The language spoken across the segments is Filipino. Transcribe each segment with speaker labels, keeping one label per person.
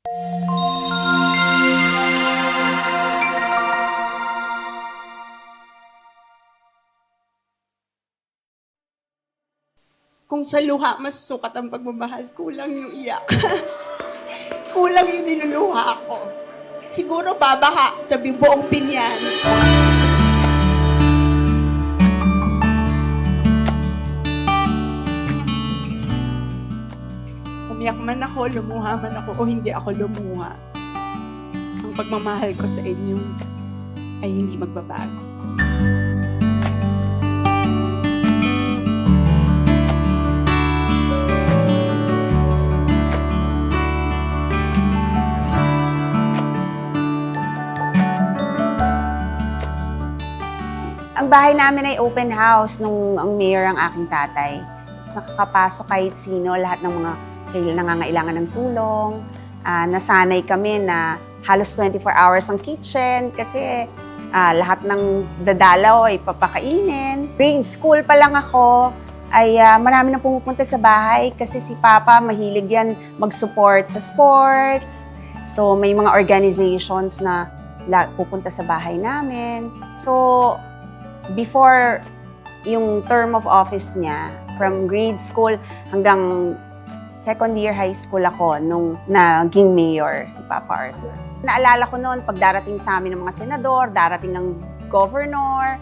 Speaker 1: Kung sa luha mas sukat ang pagmamahal, kulang yung iyak. Kulang yung niluluha ko. Siguro babaha sa buong pinyan. Umiyak man ako, lumuha man ako, o hindi ako lumuha. Ang pagmamahal ko sa inyo ay hindi magbabago.
Speaker 2: Ang bahay namin ay open house nung ang mayor ang aking tatay. Nakakapasok kahit sino, lahat ng mga nangangailangan ng tulong. Nasanay kami na halos 24 hours ang kitchen kasi lahat ng dadalaw ay papakainin. Grade school pa lang ako ay marami na pumupunta sa bahay kasi si Papa mahilig yan mag-support sa sports. So may mga organizations na pupunta sa bahay namin. So before yung term of office niya, from grade school hanggang second year high school ako nung naging mayor si Papa Arthur. Naalala ko noon, pag darating sa amin ng mga senador, darating ng governor,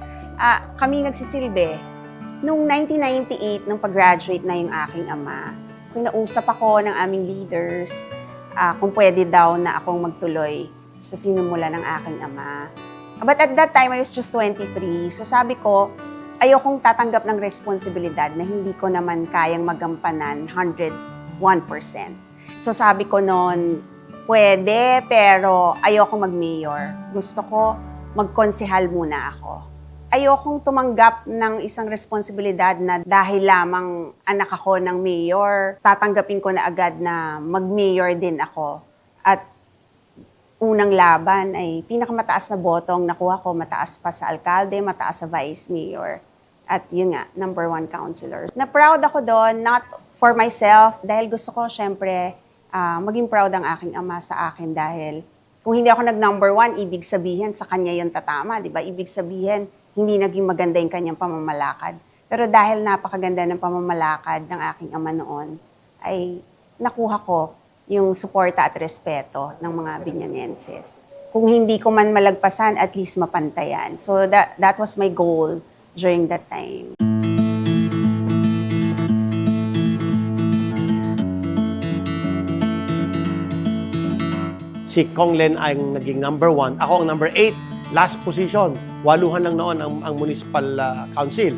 Speaker 2: kami nagsisilbi. Noong 1998, nung pag-graduate na yung aking ama, kinausap ako ng aming leaders kung pwede daw na akong magtuloy sa sinimula ng aking ama. But at that time, I was just 23. So sabi ko, ayokong tatanggap ng responsibilidad na hindi ko naman kayang magampanan 101%. So sabi ko noon, pwede, pero ayokong mag-mayor. Gusto ko magkonsehal muna ako. Ayokong tumanggap ng isang responsibilidad na dahil lamang anak ako ng mayor, tatanggapin ko na agad na mag-mayor din ako. At unang laban ay pinakamataas na botong nakuha ko, mataas pa sa alkalde, mataas sa vice mayor. At yun nga, number 1 councilor. Na-proud ako doon, not for myself, dahil gusto ko syempre maging proud ang aking ama sa akin dahil kung hindi ako nag-number 1, ibig sabihin sa kanya yun tatama, di ba? Ibig sabihin, hindi naging maganda yung kanyang pamamalakad. Pero dahil napakaganda ng pamamalakad ng aking ama noon, ay nakuha ko yung suporta at respeto ng mga Binyanenses. Kung hindi ko man malagpasan, at least mapantayan. So that was my goal during that time.
Speaker 3: Si Kong Len ay naging number 1. Ako ang number 8, last position. 8 lang noon ang municipal council.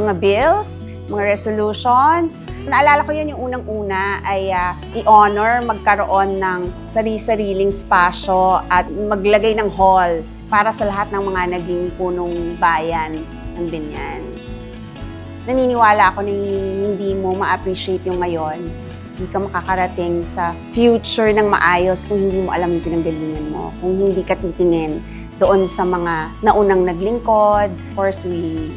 Speaker 2: Mga bills, mga resolutions. Naalala ko yun yung unang-una ay i-honor, magkaroon ng sarili-sariling spasyo at maglagay ng hall para sa lahat ng mga naging punong bayan ng Binyan. Naniniwala ako na hindi mo ma-appreciate yung ngayon. Hindi ka makakarating sa future ng maayos kung hindi mo alam yung pinanggalingan mo. Kung hindi ka titingin doon sa mga naunang naglingkod. Of course, we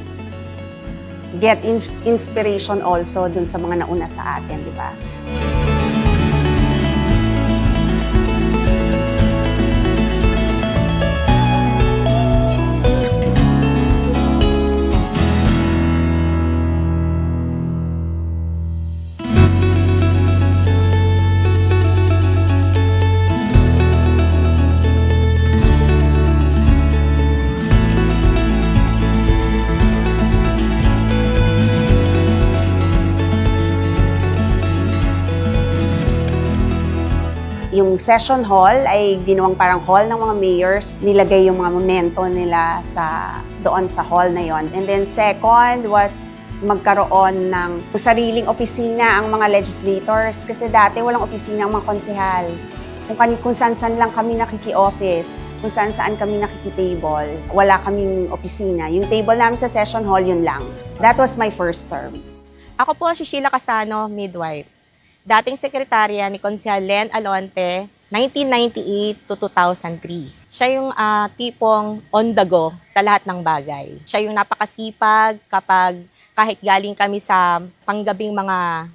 Speaker 2: get inspiration also dun sa mga nauna sa atin, di ba? Yung session hall ay ginawang parang hall ng mga mayors. Nilagay yung mga momento nila doon sa hall na yon. And then second was magkaroon ng sariling opisina ang mga legislators. Kasi dati walang opisina ang mga konsehal. Kung saan-saan lang kami nakiki-office, kung saan-saan kami nakiki-table, wala kaming opisina. Yung table namin sa session hall, yun lang. That was my first term.
Speaker 4: Ako po si Sheila Casano, midwife. Dating sekretarya ni Konsehal Len Alonte, 1998 to 2003. Siya yung tipong on the go sa lahat ng bagay. Siya yung napakasipag kapag kahit galing kami sa panggabing mga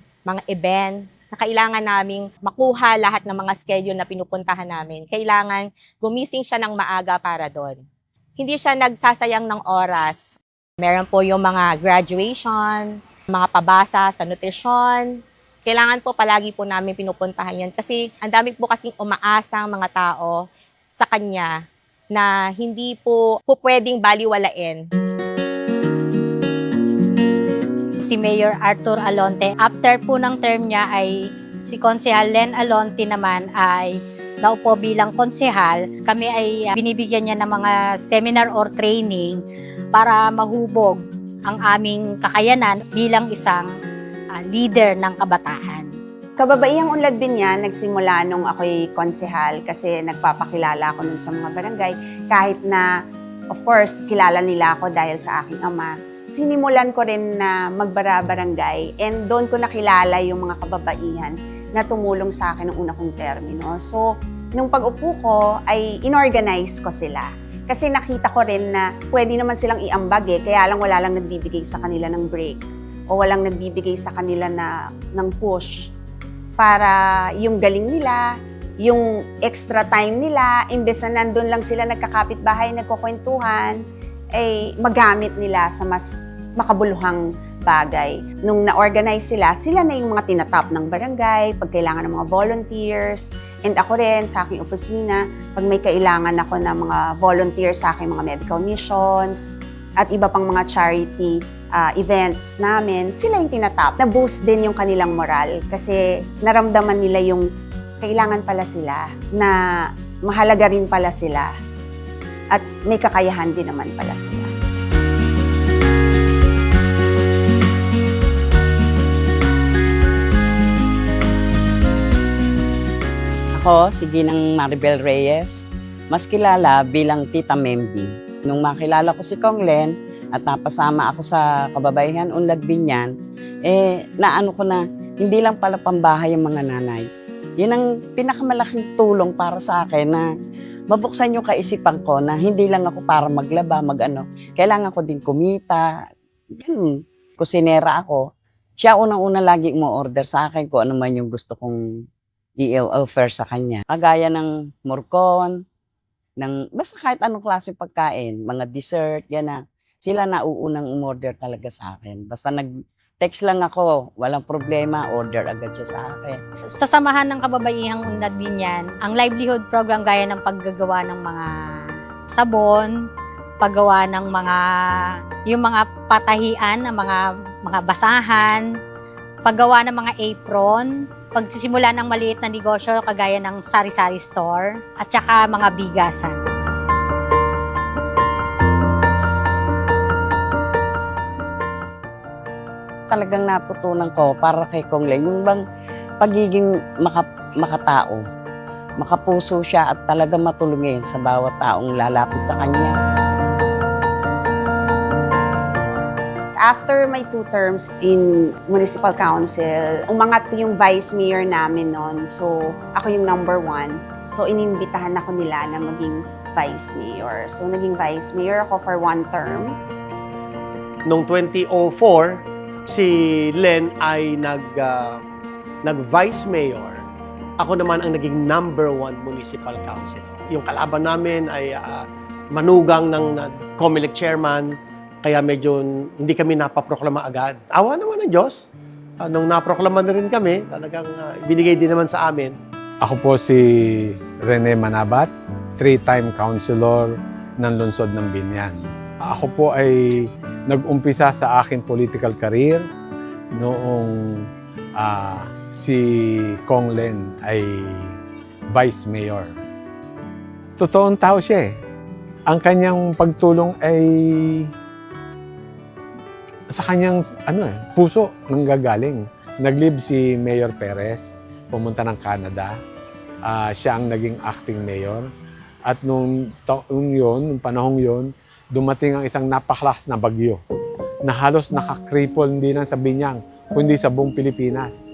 Speaker 4: event na kailangan naming makuha lahat ng mga schedule na pinupuntahan namin. Kailangan gumising siya ng maaga para doon. Hindi siya nagsasayang ng oras. Meron po yung mga graduation, mga pabasa sa nutrisyon. Kailangan po palagi po namin pinupuntahan yan kasi ang dami po kasing umaasang mga tao sa kanya na hindi po pwedeng baliwalain.
Speaker 5: Si Mayor Arthur Alonte, after po ng term niya ay si Konsehal Len Alonte naman ay naupo bilang konsehal. Kami ay binibigyan niya ng mga seminar or training para mahubog ang aming kakayanan bilang isang leader ng kabataan.
Speaker 2: Kababaihang Unlad Binyan, nagsimula nung ako'y konsehal kasi nagpapakilala ako nun sa mga barangay. Kahit na, of course, kilala nila ako dahil sa aking ama. Sinimulan ko rin na magbara-barangay and doon ko nakilala yung mga kababaihan na tumulong sa akin ng una kong termino. So, nung pag-upo ko ay inorganize ko sila. Kasi nakita ko rin na pwede naman silang iambag kaya lang wala lang nagbibigay sa kanila ng break o walang nagbibigay sa kanila ng push para yung galing nila, yung extra time nila, imbes na nandun lang sila nagkakapit-bahay, nagkukwentuhan, ay magamit nila sa mas makabuluhang bagay. Nung na-organize sila, sila na yung mga tinatap ng barangay, pag kailangan ng mga volunteers, and ako rin sa aking opisina, pag may kailangan ako ng mga volunteers sa aking mga medical missions, at iba pang mga charity events namin, sila yung tinatap. Na-boost din yung kanilang moral kasi naramdaman nila yung kailangan pala sila, na mahalaga rin pala sila, at may kakayahan din naman pala sila.
Speaker 6: Ako, si Ginang Maribel Reyes, mas kilala bilang Tita Membi. Nung makilala ko si Kong Len at napasama ako sa Kababaihang Unlad Binyan, naano ko na hindi lang pala pambahay ang mga nanay. Yun ang pinakamalaking tulong para sa akin na mabuksan yung kaisipan ko na hindi lang ako para maglaba, kailangan ko din kumita. Yan, kusinera ako. Siya unang-una lagi mo-order sa akin kung ano man yung gusto kong i-offer sa kanya. Kagaya ng morcon, basta kahit anong klase pagkain, mga dessert, yan na. Sila na uunang umorder talaga sa akin. Basta nag-text lang ako, walang problema, order agad siya sa akin.
Speaker 5: Sa samahan ng Kababaihang Unlad Binyan, ang livelihood program gaya ng paggagawa ng mga sabon, paggawa ng yung mga patahian, ng mga basahan, paggawa ng mga apron, pagsisimula ng maliit na negosyo kagaya ng sari-sari store, at saka mga bigasan.
Speaker 6: Talagang natutunan ko para kay Kong Len, yung bang pagiging makatao, makapuso siya at talagang matulungin sa bawat taong lalapit sa kanya.
Speaker 2: After my 2 terms in municipal council, umangat yung vice mayor namin noon. So, ako yung number 1. So, inimbitahan ako nila na maging vice mayor. So, naging vice mayor ako for 1 term.
Speaker 3: Noong 2004, si Len ay nag-vice mayor. Ako naman ang naging number 1 municipal councilor. Yung kalaban namin ay manugang ng COMELEC chairman, kaya medyo hindi kami napaproklama agad. Awa naman ng Diyos. Nung naproklama na rin kami, talagang binigay din naman sa amin.
Speaker 7: Ako po si Rene Manabat, 3-time councilor ng lungsod ng Binyan. Ako po ay nag-umpisa sa aking political career noong si Kong Len ay vice mayor. Totoong tao siya eh. Ang kanyang pagtulong ay sa kanyang puso nanggagaling. Nag-live si Mayor Perez, pumunta ng Canada. Siya ang naging acting mayor. At nung panahong yun, dumating ang isang napakalakas na bagyo na halos nakakripol hindi lang sa Binyang, kundi sa buong Pilipinas.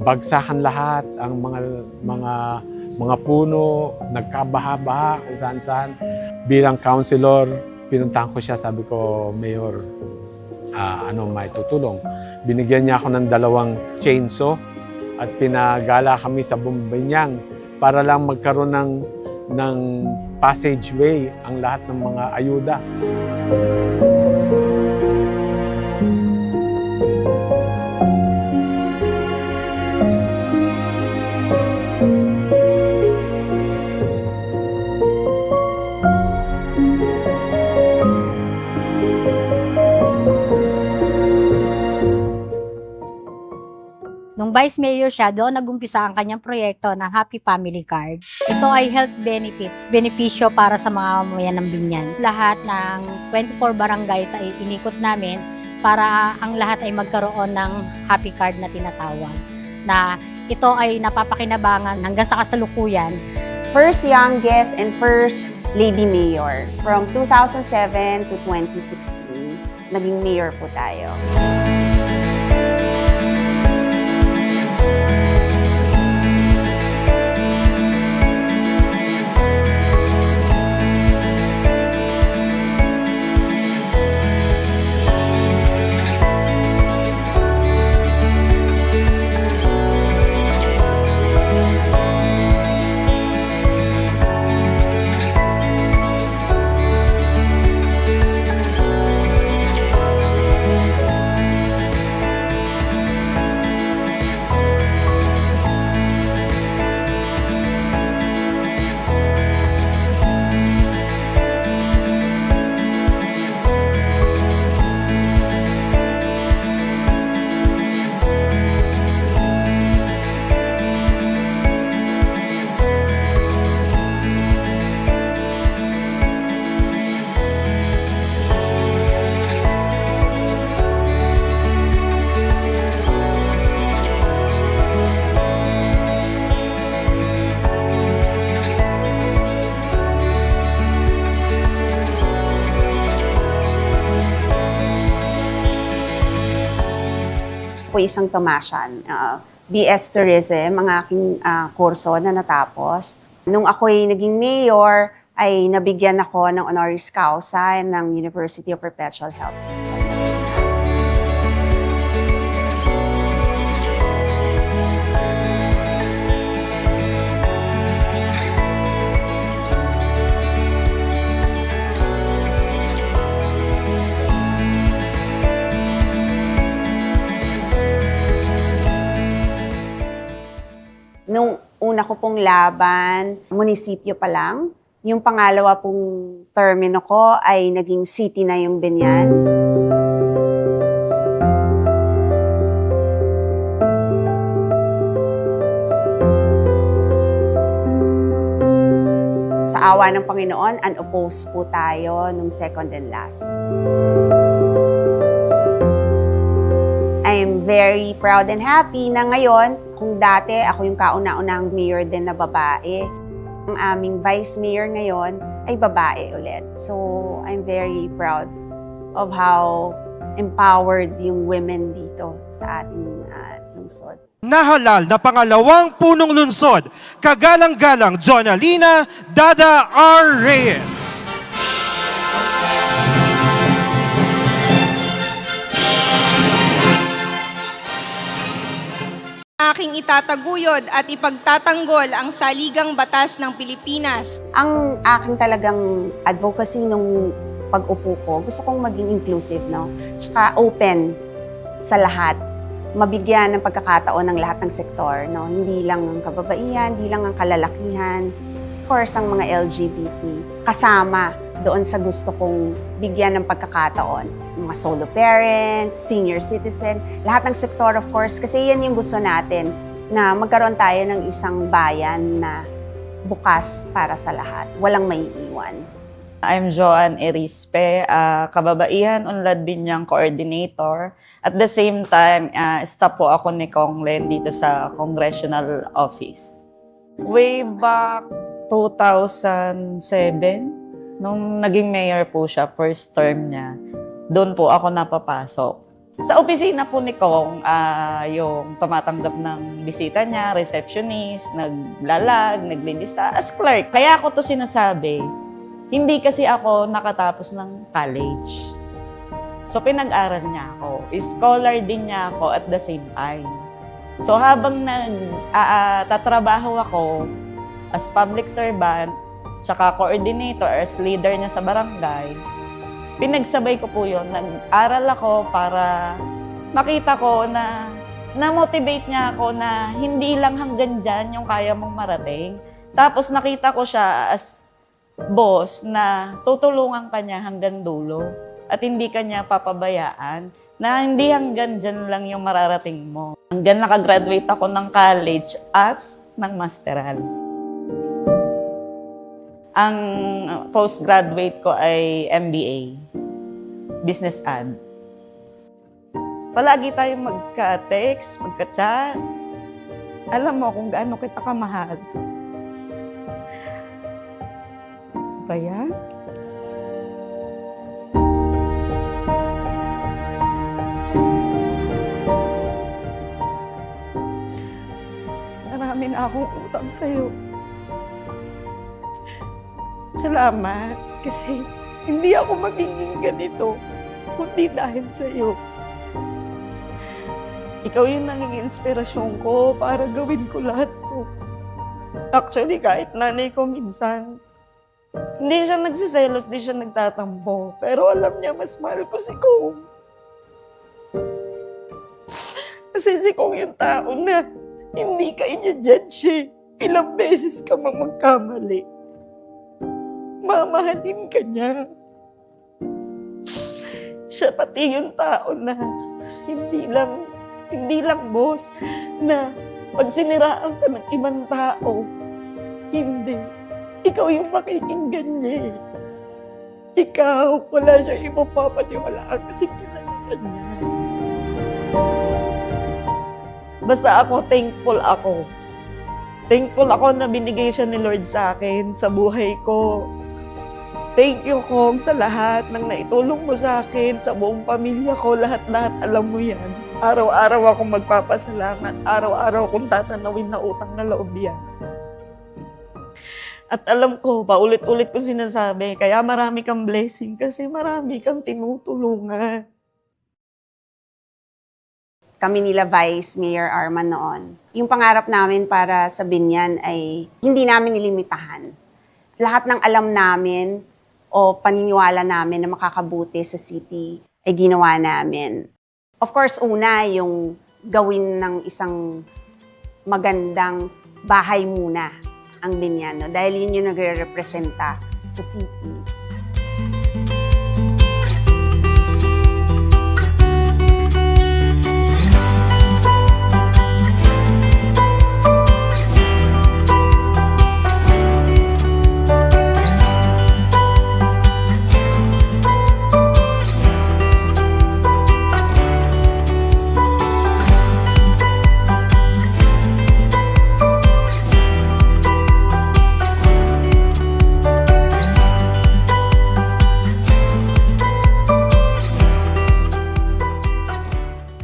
Speaker 7: Bagsakan lahat ang mga mga puno, nagkabaha-baha kung saan-saan. Bilang councilor, pinuntahan ko siya, sabi ko, Mayor, ano may tutulong? Binigyan niya ako ng 2 chainsaw at pinagala kami sa Bumbenyang para lang magkaroon ng passageway ang lahat ng mga ayuda.
Speaker 5: Nung vice mayor siya, doon nagumpisa ang kanyang proyekto na Happy Family Card. Ito ay health benefits, benepisyo para sa mga mamayan ng Binyan. Lahat ng 24 barangays ay inikot namin para ang lahat ay magkaroon ng happy card na tinatawag. Na ito ay napapakinabangan hanggang sa kasalukuyan.
Speaker 2: First youngest and first lady mayor. From 2007 to 2016, naging mayor po tayo. Po isang Tomasian. BS Tourism, ang aking kurso na natapos. Nung ako'y naging mayor, ay nabigyan ako ng honoris causa ng University of Perpetual Health System. Nung una ko pong laban, munisipyo pa lang. Yung pangalawa pong termino ko ay naging city na yung Binyan. Sa awa ng Panginoon, unopposed po tayo nung second and last. I'm very proud and happy na ngayon, kung dati ako yung kauna-unang mayor din na babae, ang aming vice mayor ngayon ay babae ulit. So, I'm very proud of how empowered yung women dito sa ating lungsod.
Speaker 8: Nahalal na pangalawang punong lungsod, kagalang-galang Jonalina Dada R. Reyes.
Speaker 9: Aking itataguyod at ipagtatanggol ang saligang batas ng Pilipinas.
Speaker 2: Ang aking talagang advocacy nung pag-upo ko, gusto kong maging inclusive, no? Tsaka open sa lahat. Mabigyan ng pagkakataon ng lahat ng sektor, no? Hindi lang ang kababaihan, hindi lang ang kalalakihan, of course, ang mga LGBT. Kasama doon sa gusto kong bigyan ng pagkakataon. Mga solo parents, senior citizen, lahat ng sektor, of course, kasi yan yung gusto natin, na magkaroon tayo ng isang bayan na bukas para sa lahat. Walang maiiwan.
Speaker 6: I'm Joan Erispe, Kababaihan Unlad Binyang Coordinator. At the same time, staff po ako ni Kong Len dito sa Congressional Office. Way back 2007, nung naging mayor po siya, first term niya, doon po ako napapasok. Sa opisina po ni Kong, yung tumatanggap ng bisita niya, receptionist, naglalag, naglilista, as clerk. Kaya ako to sinasabi, hindi kasi ako nakatapos ng college. So pinag-aral niya ako. Scholar din niya ako at the same time. So habang tatrabaho ako as public servant, saka coordinator, as leader niya sa barangay, pinagsabay ko po yun. Nag-aral ako para makita ko na na-motivate niya ako na hindi lang hanggang dyan yung kaya mong marating. Tapos nakita ko siya as boss na tutulungan ka niya hanggang dulo at hindi ka niya papabayaan na hindi hanggang dyan lang yung mararating mo. Hanggang nakagraduate ako ng college at ng masteral. Ang postgraduate ko ay MBA, Business Ad. Palagi tayong magka-text, magka-chat. Alam mo kung gaano kita kamahal. Ba yan? Marami na akong utang sa'yo. Salamat kasi hindi ako magiging ganito kundi dahil sa'yo. Ikaw yung naging inspirasyon ko para gawin ko lahat to. Actually, kahit nanay ko minsan, hindi siya nagsiselos, hindi siya nagtatampo. Pero alam niya, mas mahal ko si Kong. Kasi si Kong yung tao na hindi ka i-judge eh. Ilang beses ka magkamali. Mamahalin ka niya. Siya pati yung tao na hindi lang boss, na pag siniraan ka ng ibang tao, hindi. Ikaw yung makikinggan niya. Ikaw, wala siya ipapapatiwalaan kasi kilala ka niya. Basta ako, thankful ako. Thankful ako na binigay siya ni Lord sa akin, sa buhay ko. Thank you, Kong, sa lahat ng naitulong mo sa akin, sa buong pamilya ko, lahat-lahat alam mo yan. Araw-araw akong magpapasalamat, araw-araw akong tatanawin na utang na loob yan. At alam ko, paulit-ulit ko sinasabi, kaya marami kang blessing kasi marami kang tinutulungan.
Speaker 2: Kami nila Vice Mayor Arman noon. Yung pangarap namin para sa Binyan ay hindi namin nilimitahan. Lahat ng alam namin o paniniwala namin na makakabuti sa city ay ginawa namin. Of course, una, yung gawin ng isang magandang bahay muna ang Binyan, no? Dahil yun yung nagre-representa sa city.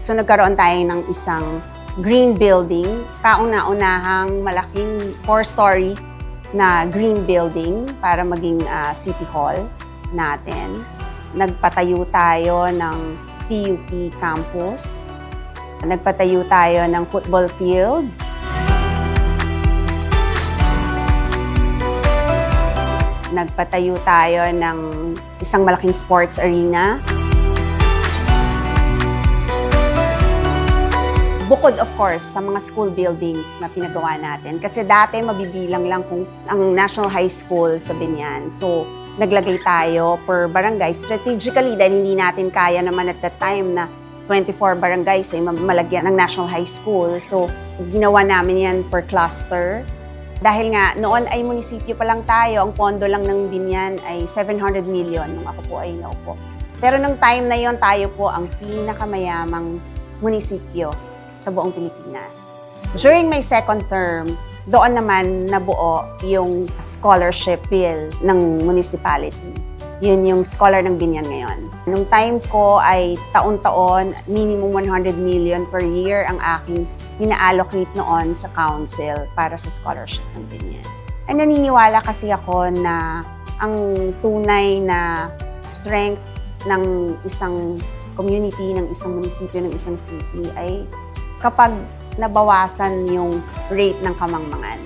Speaker 2: So nagkaroon tayo ng isang green building, kauna-unahang malaking 4-story na green building para maging City Hall natin. Nagpatayo tayo ng PUP campus. Nagpatayo tayo ng football field. Nagpatayo tayo ng isang malaking sports arena. Bukod, of course, sa mga school buildings na pinagawa natin. Kasi dati mabibilang lang kung ang National High School sa Binyan. So, naglagay tayo per barangay strategically dahil hindi natin kaya naman at that time na 24 barangays ay malagyan ng National High School. So, ginawa namin yan per cluster. Dahil nga, noon ay munisipyo pa lang tayo, ang pondo lang ng Binyan ay 700 million nung ako po ay naupo. Pero nung time na yon tayo po ang pinakamayamang munisipyo sa buong Pilipinas. During my second term, doon naman nabuo yung scholarship bill ng municipality. Yun yung scholar ng Binyan ngayon. Nung time ko ay taon-taon, minimum 100 million per year ang aking ina-allocate noon sa council para sa scholarship ng Binyan. Ay naniniwala kasi ako na ang tunay na strength ng isang community, ng isang munisipyo, ng isang city ay kapag nabawasan yung rate ng kamangmangan.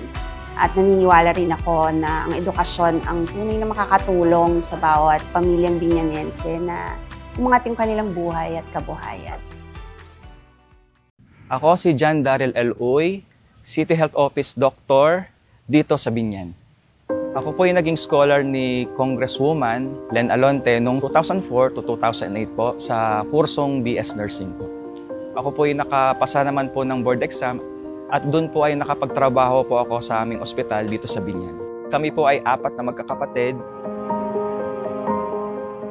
Speaker 2: At naniniwala rin ako na ang edukasyon ang tunay na makakatulong sa bawat pamilyang Binyanense na umangat yung kanilang buhay at kabuhayan.
Speaker 10: Ako si John Darrell L. Uy, City Health Office Doctor dito sa Binyan. Ako po yung naging scholar ni Congresswoman Len Alonte noong 2004 to 2008 po sa kursong BS Nursing po. Ako po yung nakapasa naman po ng board exam at doon po ay nakapagtrabaho po ako sa aming ospital dito sa Binyan. Kami po ay 4 na magkakapatid.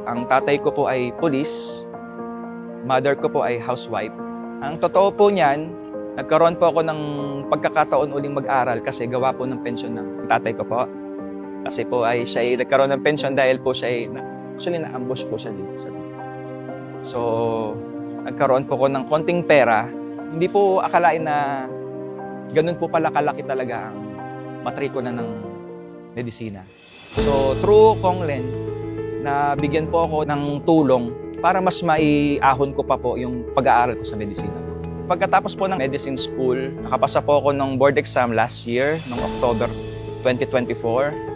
Speaker 10: Ang tatay ko po ay police, mother ko po ay housewife. Ang totoo po niyan, nagkaroon po ako ng pagkakataon uling mag-aral kasi gawa po ng pensyon ng tatay ko po. Kasi po ay siya ay nagkaroon ng pensyon dahil po siya ay na-ambush po siya dito sa Binyan. So, nagkaroon po ko ng konting pera. Hindi po akalain na ganun po pala kalaki talaga ang matrikula ng medisina. So, through Konglen, nabigyan po ako ng tulong para mas maiahon ko pa po yung pag-aaral ko sa medisina. Pagkatapos po ng medicine school, nakapasa po ako ng board exam last year, noong October 2024.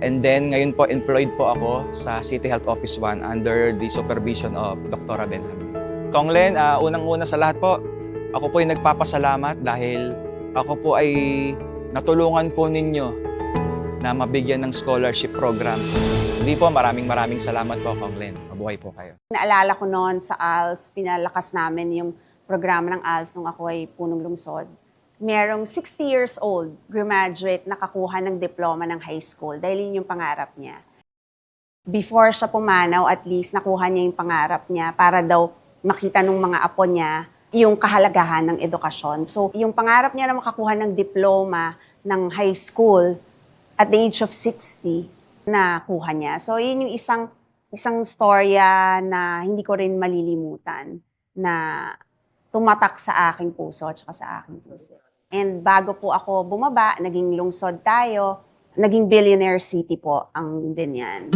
Speaker 10: And then, ngayon po, employed po ako sa City Health Office 1 under the supervision of Dr. Benjamin. Konglen, unang-una sa lahat po, ako po ay nagpapasalamat dahil ako po ay natulungan po ninyo na mabigyan ng scholarship program. Hindi po, maraming salamat po, Konglen. Mabuhay po kayo.
Speaker 2: Naalala ko noon sa ALS, pinalakas namin yung programa ng ALS nung ako ay punong lungsod. Merong 60 years old, graduate, nakakuha ng diploma ng high school dahil yun yung pangarap niya. Before siya pumanaw, at least nakuha niya yung pangarap niya para daw makita nung mga apo niya yung kahalagahan ng edukasyon. So, yung pangarap niya na makakuha ng diploma ng high school at the age of 60, nakuha niya. So, yun yung isang storya na hindi ko rin malilimutan na tumatak sa aking puso at sa aking puso. And bago po ako bumaba, naging lungsod tayo, naging billionaire city po ang Binyan.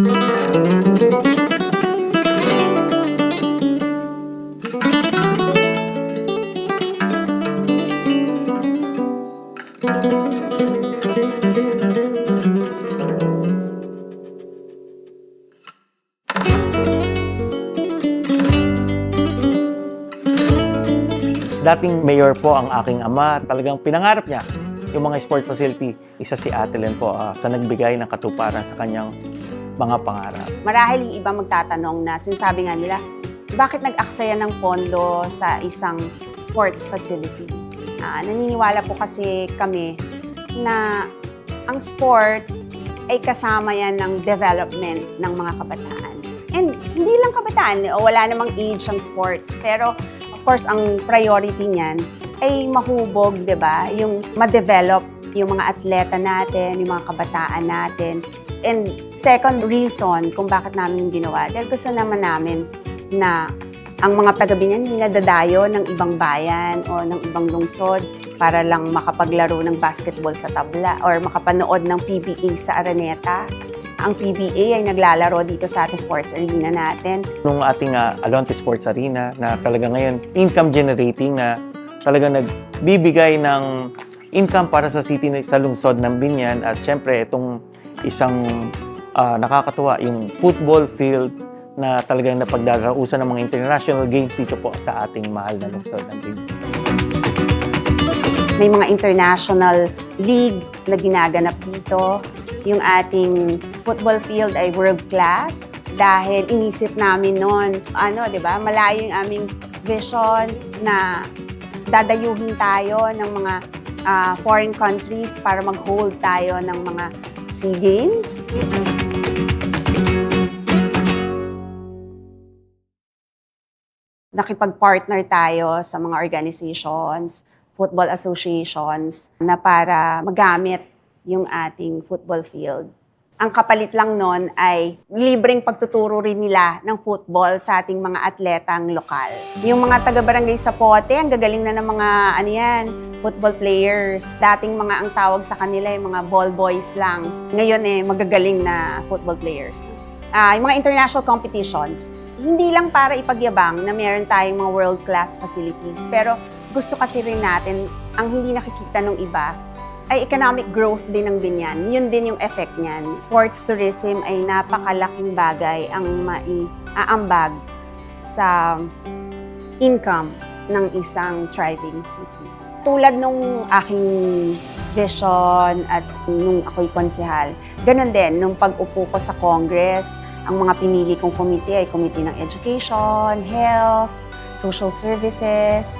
Speaker 11: Dating mayor po ang aking ama, talagang pinangarap niya yung mga sport facility. Isa si Ate Len po sa nagbigay ng katuparan sa kanyang mga pangarap.
Speaker 2: Marahil yung iba magtatanong na sinasabi nga nila, bakit nag-aksaya ng pondo sa isang sports facility? Naniniwala po kasi kami na ang sports ay kasama yan ng development ng mga kabataan. And hindi lang kabataan, wala namang age ang sports, pero of course, ang priority niyan ay mahubog, di ba? Yung ma-develop yung mga atleta natin, yung mga kabataan natin. And second reason kung bakit namin yung ginawa, dahil gusto naman namin na ang mga taga-Binyan hindi nadadayo ng ibang bayan o ng ibang lungsod para lang makapaglaro ng basketball sa tabla or makapanood ng PBA sa Araneta. Ang PBA ay naglalaro dito sa ating sports arena natin.
Speaker 11: Nung ating Alonte Sports Arena na talaga ngayon income generating na talaga nagbibigay ng income para sa city, sa lungsod ng Binyan at syempre itong isang nakakatuwa yung football field na talagang napagdarausan ng mga international games dito po sa ating mahal na lungsod ng Binyan.
Speaker 2: May mga international league na ginaganap dito. Yung ating football field ay world class dahil inisip namin noon, di ba, malayo yung aming vision na dadayuhin tayo ng mga foreign countries para mag-hold tayo ng mga SEA Games. Nakipag-partner tayo sa mga organizations, football associations na para magamit yung ating football field. Ang kapalit lang nun ay libreng pagtuturo rin nila ng football sa ating mga atletang lokal. Yung mga taga-barangay Zapote, ang gagaling na ng mga football players. Dating ang tawag sa kanila yung mga ball boys lang. Ngayon magagaling na football players. Yung mga international competitions, hindi lang para ipagyabang na meron tayong mga world-class facilities, pero gusto kasi rin natin, ang hindi nakikita ng iba, ay economic growth din ng Binyan. Yun din yung effect niyan. Sports tourism ay napakalaking bagay ang maiaambag sa income ng isang thriving city. Tulad nung aking vision at nung ako'y konsehal, ganun din, nung pag-upo ko sa Congress, ang mga pinili kong committee ay committee ng education, health, social services.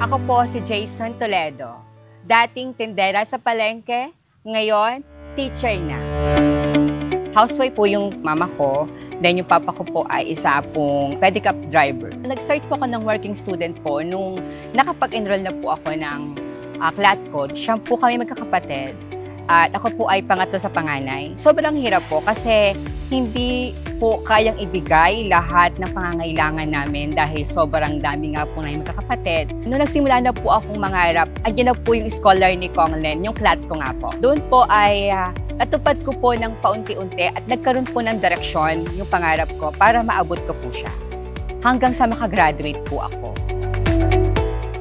Speaker 12: Ako po si Jason Toledo, dating tindera sa palengke, ngayon teacher na. Housewife po yung mama ko, then yung papa ko po ay isa pong pedicab driver. Nag-start po ako ng working student po nung nakapag-enroll na po ako ng CLATCOD. Siya po kami magkakapatid at ako po ay pangatlo sa panganay. Sobrang hirap po kasi hindi po kayang ibigay lahat ng pangangailangan namin dahil sobrang dami nga po na yung magkakapatid. Noong nagsimula na po akong mangarap, andyan na po yung scholar ni Konglen, yung CLAT ko nga po. Doon po ay natupad ko po ng paunti-unti at nagkaroon po ng direksyon yung pangarap ko para maabot ko po siya. Hanggang sa makagraduate po ako.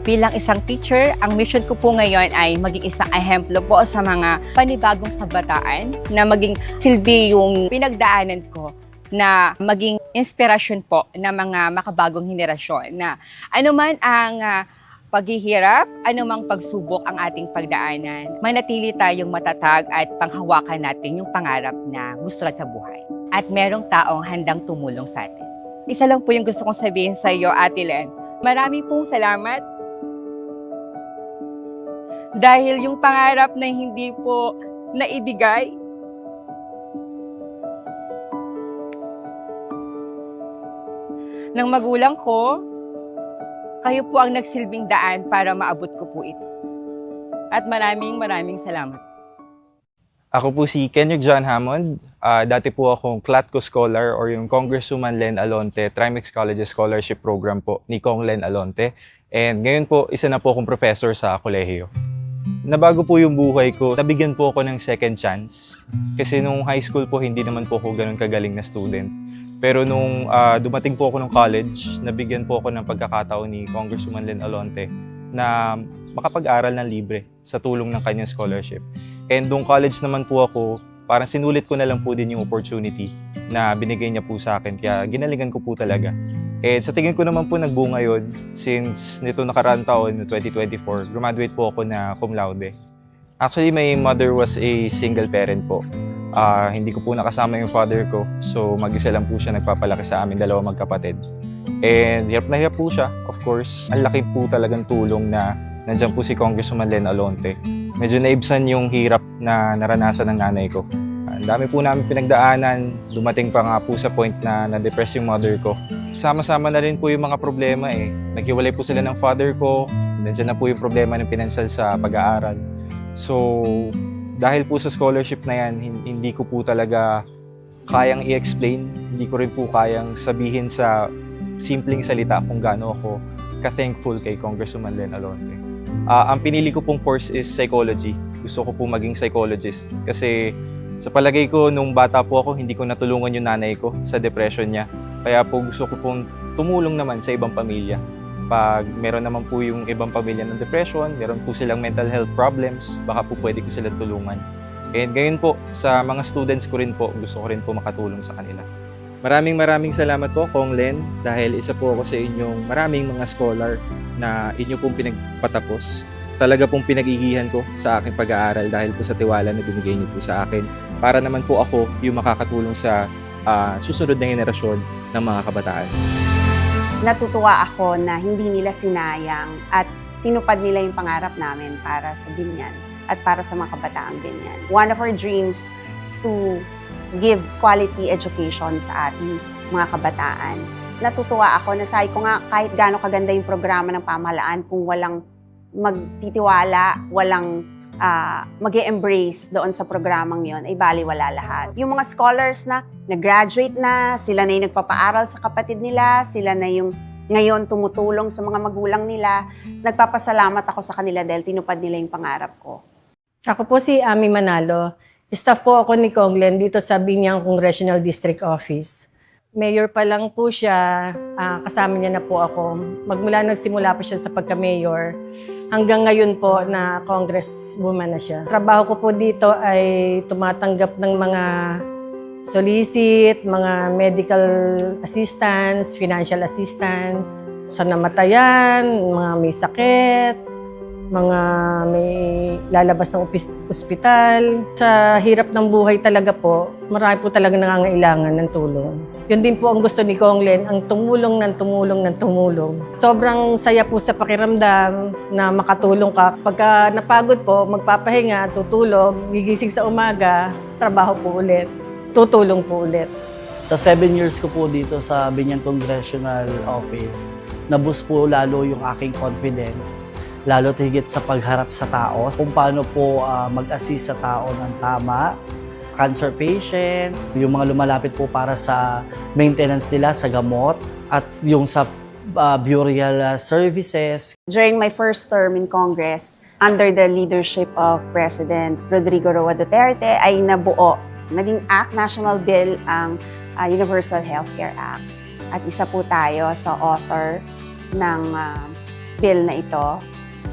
Speaker 12: Bilang isang teacher, ang mission ko po ngayon ay maging isang ehemplo po sa mga panibagong kabataan na maging silbi yung pinagdaanan ko na maging inspirasyon po ng mga makabagong henerasyon na anuman ang paghihirap, anumang pagsubok ang ating pagdaanan, manatili tayong matatag at panghawakan natin yung pangarap na gusto natin sa buhay. At merong taong handang tumulong sa atin. Isa lang po yung gusto kong sabihin sa iyo, Ate Len. Marami pong salamat. Dahil yung pangarap na hindi po naibigay, ng magulang ko, kayo po ang nagsilbing daan para maabot ko po ito. At maraming salamat.
Speaker 10: Ako po si Kenrick John Hammond. Dati po akong CLATCO Scholar or yung Congresswoman Len Alonte Trimex College Scholarship Program po ni Kong Len Alonte. And ngayon po, isa na po akong professor sa kolehiyo. Nabago po yung buhay ko, nabigyan po ako ng second chance. Kasi nung high school po, hindi naman po ako ganun kagaling na student. Pero nung dumating po ako ng college, nabigyan po ako ng pagkakataon ni Congresswoman Len Alonte na makapag-aral ng libre sa tulong ng kanyang scholarship. And nung college naman po ako, parang sinulit ko na lang po din yung opportunity na binigay niya po sa akin. Kaya ginalingan ko po talaga. And sa tingin ko naman po nagbunga yun since nito nakaraang taon, no 2024, graduate po ako na cum laude. Actually, my mother was a single parent po. Hindi ko po nakasama yung father ko. So mag-isa lang po siya nagpapalaki sa amin, dalawa magkapatid. And hirap na hirap po siya, of course. Ang laki po talagang tulong na nandiyan po si Congresswoman Len Alonte. Medyo naibsan yung hirap na naranasan ng nanay ko. Ang dami po namin pinagdaanan, dumating pa nga po sa point na na-depress yung mother ko. Sama-sama na rin po yung mga problema eh. Naghiwalay po sila ng father ko, nandiyan na po yung problema ng financial sa pag-aaral. So, dahil po sa scholarship na yan, hindi ko po talaga kayang i-explain, hindi ko rin po kayang sabihin sa simpleng salita kung gaano ako ka-thankful kay Congresswoman Len Alonte. Ang pinili ko pong course is psychology. Gusto ko po maging psychologist kasi sa palagay ko nung bata po ako, hindi ko natulungan yung nanay ko sa depression niya. Kaya po gusto ko pong tumulong naman sa ibang pamilya. Pag meron naman po yung ibang pamilya ng depression, meron po silang mental health problems, baka po pwede ko sila tulungan. And ngayon po, sa mga students ko rin po, gusto ko rin po makatulong sa kanila. Maraming salamat po, Kong Len, dahil isa po ako sa inyong maraming mga scholar na inyo pong pinagpatapos. Talaga pong pinag-igihan ko sa aking pag-aaral dahil po sa tiwala na binigay niyo po sa akin. Para naman po ako yung makakatulong sa susunod na henerasyon ng mga kabataan.
Speaker 2: Natutuwa ako na hindi nila sinayang at tinupad nila yung pangarap namin para sa Binyan at para sa mga kabataang Binyan. One of our dreams is to give quality education sa ating mga kabataan. Natutuwa ako na sabi ko nga kahit gaano kaganda yung programa ng pamahalaan kung walang magtitiwala, walang mag-e-embrace doon sa programang yon ay baliwala lahat. Yung mga scholars na nag-graduate na, sila na yung nagpapaaral sa kapatid nila, sila na yung ngayon tumutulong sa mga magulang nila, nagpapasalamat ako sa kanila dahil tinupad nila yung pangarap ko.
Speaker 13: Ako po si Ami Manalo. Staff po ako ni Kong Len dito sa Binyang Congressional District Office. Mayor pa lang po siya, kasama niya na po ako. Magmula nagsimula po siya sa pagka-mayor, hanggang ngayon po na congresswoman na siya. Trabaho ko po dito ay tumatanggap ng mga solicit, mga medical assistance, financial assistance, sa namatayan, mga may sakit, mga may lalabas ng ospital. Sa hirap ng buhay talaga po, marami po talaga nangangailangan ng tulong. Yun din po ang gusto ni Kong Len, ang tumulong ng tumulong ng tumulong. Sobrang saya po sa pakiramdam na makatulong ka. Pagka napagod po, magpapahinga, tutulog, gigising sa umaga, trabaho po ulit, tutulong po ulit.
Speaker 14: Sa 7 years ko po dito sa Binyang Congressional Office, naboost po lalo yung aking confidence, lalo higit sa pagharap sa tao, kung paano po mag-assist sa tao ng tama, cancer patients, yung mga lumalapit po para sa maintenance nila sa gamot, at yung sa burial services.
Speaker 2: During my first term in Congress, under the leadership of President Rodrigo Roa Duterte, ay nabuo, naging act, national bill ang Universal Healthcare Act. At isa po tayo sa author ng bill na ito,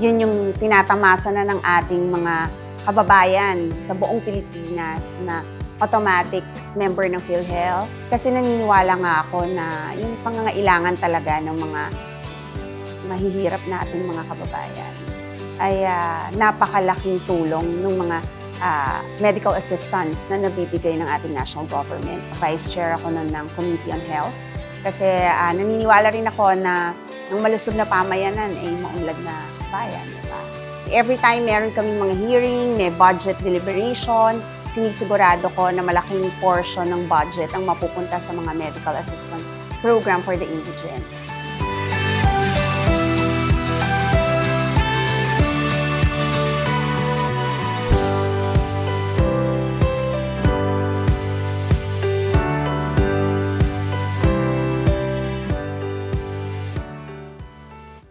Speaker 2: yun yung tinatamasa na ng ating mga kababayan sa buong Pilipinas na automatic member ng PhilHealth. Kasi naniniwala nga ako na yung pangangailangan talaga ng mga mahihirap nating mga kababayan ay napakalaking tulong ng mga medical assistance na nabibigay ng ating national government. Vice Chair ako nun ng Committee on Health kasi naniniwala rin ako na ng malusog na pamayanan ay maunlad na bayan. Diba? Every time meron kaming mga hearing, may budget deliberation, sinisigurado ko na malaking portion ng budget ang mapupunta sa mga medical assistance program for the indigents.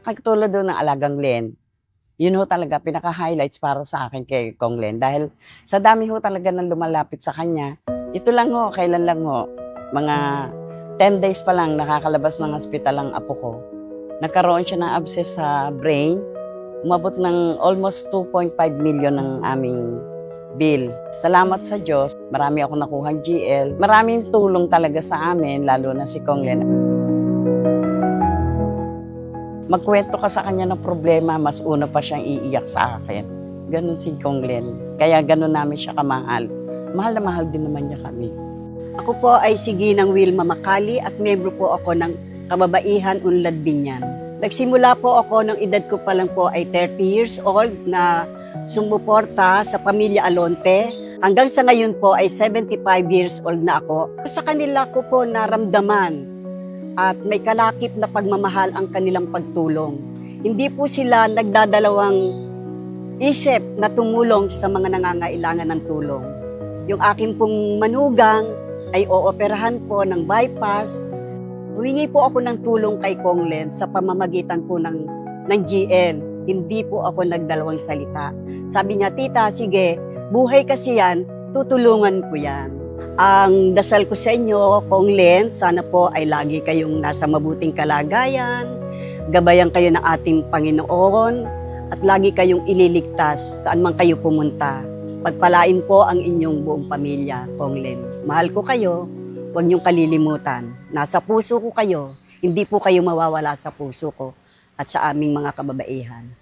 Speaker 6: Katulad doon ng Alagang Len, yun ho talaga pinaka-highlights para sa akin kay Kong Len. Dahil sa dami ho talaga ng lumalapit sa kanya, ito lang ho, kailan lang ho, mga 10 days pa lang nakakalabas ng hospital ang apo ko. Nagkaroon siya ng abscess sa brain, umabot ng almost 2.5 million ng aming bill. Salamat sa Diyos, marami ako nakuhang GL. Maraming tulong talaga sa amin, lalo na si Kong Len. Magkwento ka sa kanya ng problema, mas una pa siyang iiyak sa akin. Ganon si Kong Len. Kaya ganon namin siya kamahal. Mahal na mahal din naman niya kami.
Speaker 15: Ako po ay si Ginang Wilma Makali at miyembro po ako ng Kababaihan Unlad Binyan. Nagsimula po ako nung edad ko pa lang po ay 30 years old na sumuporta sa pamilya Alonte. Hanggang sa ngayon po ay 75 years old na ako. Sa kanila ko po naramdaman at may kalakip na pagmamahal ang kanilang pagtulong. Hindi po sila nagdadalawang isip na tumulong sa mga nangangailangan ng tulong. Yung akin pong manugang ay ooperahan po ng bypass. Humingi po ako ng tulong kay Kong Len sa pamamagitan po ng GL. Hindi po ako nagdalawang salita. Sabi niya, tita, sige, buhay kasi yan, tutulungan ko yan. Ang dasal ko sa inyo, Kong Len, sana po ay lagi kayong nasa mabuting kalagayan, gabayan kayo ng ating Panginoon, at lagi kayong ililigtas saan man kayo pumunta. Pagpalain po ang inyong buong pamilya, Kong Len. Mahal ko kayo, huwag niyong kalilimutan. Nasa puso ko kayo, hindi po kayo mawawala sa puso ko at sa aming mga kababaihan.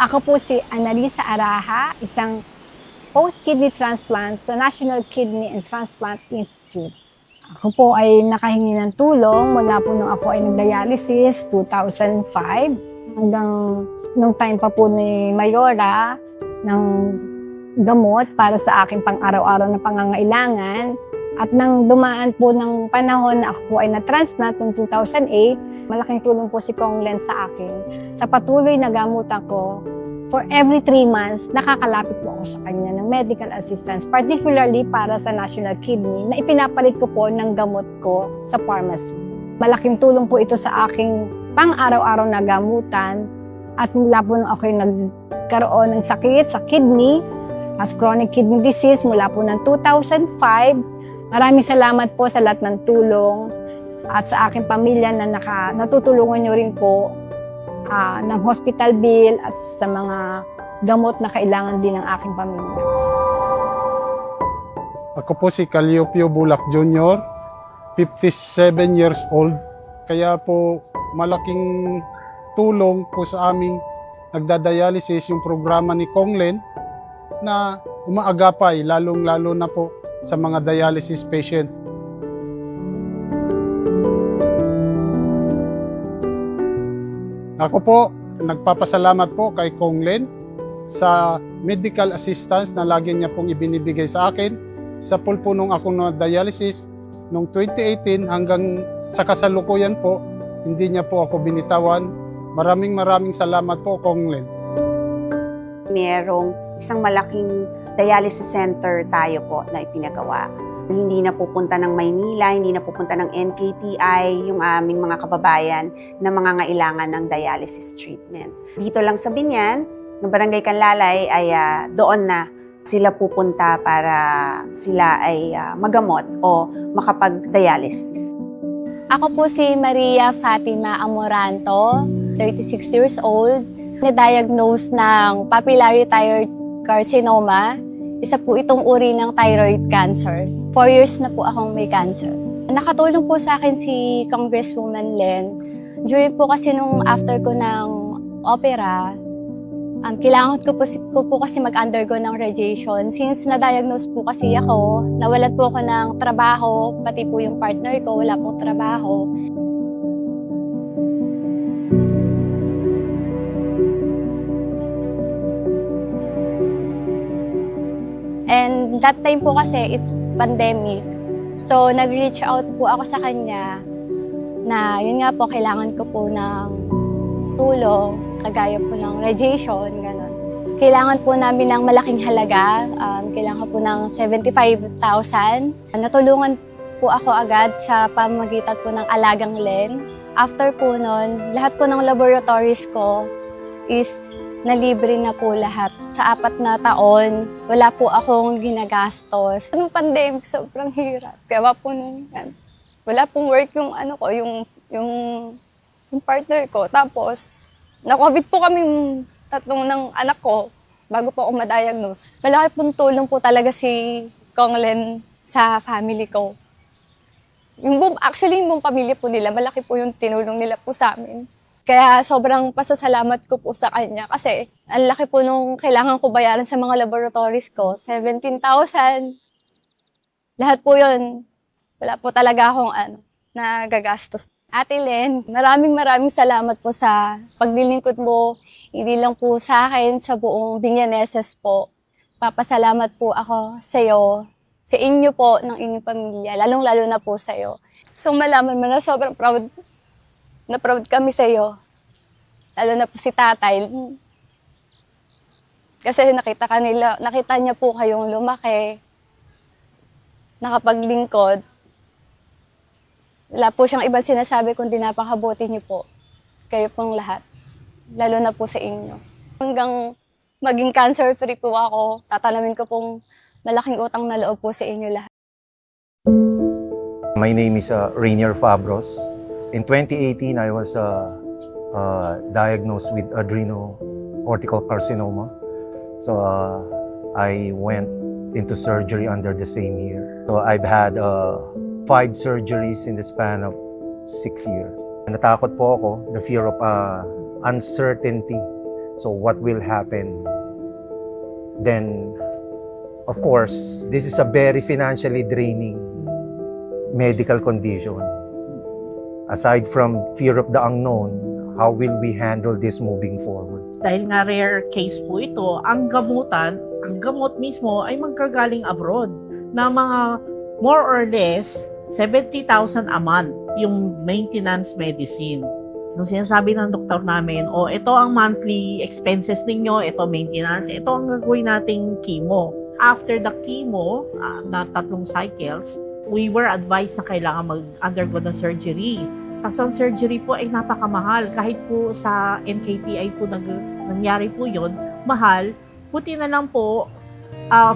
Speaker 16: Ako po si Analisa Araha, isang post-kidney transplant sa National Kidney and Transplant Institute. Ako po ay nakahingi ng tulong mula po nung ako ay nag-dialysis 2005 hanggang nung time pa po ni Mayora ng gamot para sa aking pang-araw-araw na pangangailangan. At nang dumaan po ng panahon na ako po ay na-transplant noong 2008, malaking tulong po si Kong Len sa akin. Sa patuloy na gamutan ko, for every 3 months, nakakalapit po ako sa kanya ng medical assistance, particularly para sa National Kidney, na ipinapalit ko po ng gamot ko sa pharmacy. Malaking tulong po ito sa aking pang-araw-araw na gamutan at mula po nung ako nagkaroon ng sakit sa kidney, as chronic kidney disease mula po ng 2005. Maraming salamat po sa lahat ng tulong at sa aking pamilya na natutulungan niyo rin po ng hospital bill at sa mga gamot na kailangan din ng aking pamilya.
Speaker 17: Ako po si Calliope Bulak Jr., 57 years old. Kaya po malaking tulong po sa aming nagdadialysis yung programa ni Kong Len na umaagapay lalong-lalo na po sa mga dialysis patient. Ako po, nagpapasalamat po kay Kong Len sa medical assistance na lagi niya pong ibinibigay sa akin sa pulpunong akong na-dialysis noong 2018 hanggang sa kasalukuyan po, hindi niya po ako binitawan. Maraming salamat po, Kong Len.
Speaker 2: Merong isang malaking dialysis center tayo po na ipinagawa. Hindi na pupunta ng Maynila, hindi na pupunta ng NKTI yung aming mga kababayan na mangangailangan ng dialysis treatment. Dito lang sa Binyan, ng Barangay Canlalay ay doon na sila pupunta para sila ay magamot o makapag-dialysis.
Speaker 16: Ako po si Maria Fatima Amoranto, 36 years old. Na-diagnose ng papillary thyroid carcinoma. Isa po itong uri ng thyroid cancer. 4 years na po akong may cancer. Nakatulong po sa akin si Congresswoman Len. During po kasi nung after ko ng opera, kailangan ko po kasi mag-undergo ng radiation. Since na-diagnose po kasi ako, nawalan po ako ng trabaho, pati po yung partner ko, wala pong trabaho. And that time po kasi, it's pandemic. So, nag-reach out po ako sa kanya na yun nga po, kailangan ko po ng tulong, kagaya po ng radiation, gano'n. Kailangan po namin ng malaking halaga, kailangan po ng 75,000. Natulungan po ako agad sa pamamagitan po ng Alagang Len. After po nun, lahat po ng laboratories ko is nalibre na po lahat. Sa 4 na taon, wala po akong ginagastos. Nung pandemic, sobrang hirap. Kaya po nung, wala pong work yung yung partner ko. Tapos, na-COVID po kami 3 ng anak ko bago po ako ma-diagnose. Malaki pong tulong po talaga si Kong Len sa family ko. Actually, yung buong pamilya po nila, malaki po yung tinulong nila po sa amin. Kaya sobrang pasasalamat ko po sa kanya kasi ang laki po nung kailangan ko bayaran sa mga laboratories ko, 17,000. Lahat po yun, wala po talaga akong nagagastos. Ate Len, maraming salamat po sa paglilingkod mo, hindi lang po sa akin, sa buong Binyaneses po. Papasalamat po ako sa iyo, sa inyo po, ng inyong pamilya, lalong-lalo na po sa iyo. So malaman mo na sobrang proud kami sa iyo. Lalo na po si tatay. Kasi nakita niya po kayong lumaki, nakapaglingkod. Wala po siyang ibang sinasabi kundi napakabuti niyo po. Kayo pong lahat. Lalo na po sa inyo. Hanggang maging cancer-free po ako, tatalamin ko pong malaking utang na loob po sa inyo lahat.
Speaker 18: My name is Rainier Fabros. In 2018, I was diagnosed with adrenocortical carcinoma. So I went into surgery under the same year. So I've had 5 surgeries in the span of 6 years. Natakot po ako, the fear of uncertainty. So what will happen? Then, of course, this is a very financially draining medical condition. Aside from fear of the unknown, how will we handle this moving forward?
Speaker 19: Dahil nga rare case po ito, ang gamot mismo ay magkagaling abroad na mga more or less 70,000 a month yung maintenance medicine. Nung sinasabi ng doktor namin, ito ang monthly expenses ninyo, ito maintenance, ito ang gagawin nating chemo. After the chemo, na 3 cycles, we were advised na kailangan mag-undergo ng surgery. Tapos ang surgery po ay napakamahal. Kahit po sa NKTI po nangyari po yon, mahal. Buti na lang po,